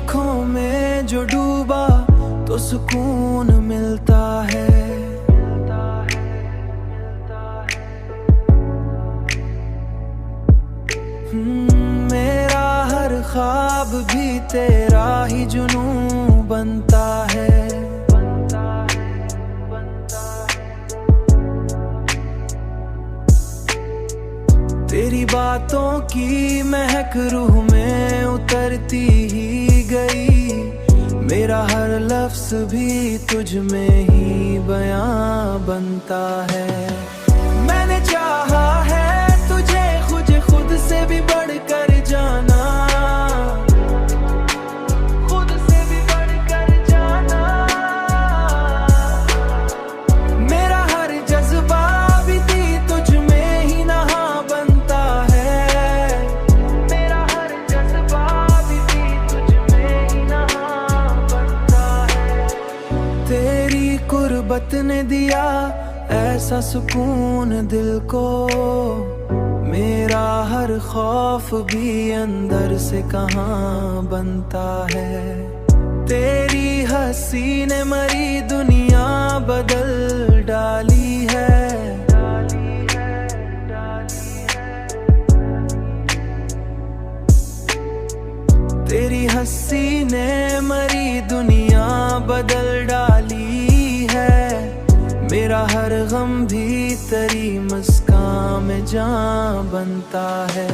आँखों में जो डूबा तो सुकून मिलता है। मेरा हर ख्वाब भी तेरा ही जुनून बनता है। तेरी बातों की महक रूह में उतरती ही गई। मेरा हर लफ्ज भी तुझ में ही बयां बनता है। मैंने चाहा है तुझे खुद से भी बढ़कर जाना, खुद से भी बढ़कर जाना। मेरा हर जज्बा भी तुझ में ही नहा बनता है। मेरा हर जज्बा भी तुझ में ही नहा बनता है। तेरी कुर्बत ने दिया ऐसा सुकून दिल को, मेरा हर खौफ भी अंदर से कहाँ बनता है। तेरी हंसी ने मरी दुनिया बदल डाली है। तेरी हंसी ने मरी दुनिया बदल डाली है। मेरा हर गम भी तेरी मुस्कान में जान बनता है।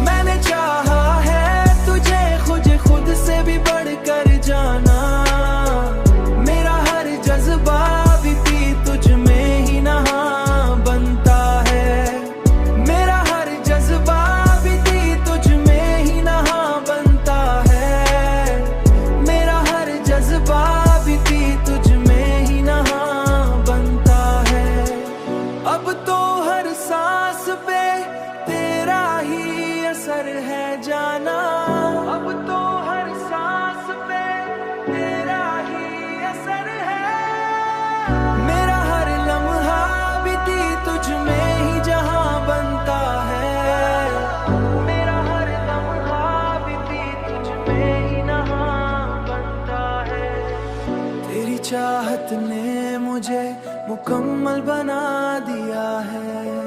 मैंने चाहा है तुझे खुद से भी बढ़कर जाना। मेरा हर जज्बा भी तुझ में ही नहा बनता है। मेरा हर जज्बा भी तुझ में ही नहा बनता है। मेरा हर जज्बा भी तुझ में ही नहा बनता है। अब तो हर सांस पे तेरा ही असर है जाना। अब तो हर सांस पे तेरा ही असर है। मेरा हर लम्हा भी तुझ में ही जहां बनता है। मेरा हर लम्हा भी तुझ में ही नहा बनता है। तेरी चाहत ने मुझे मुकम्मल बना दिया है।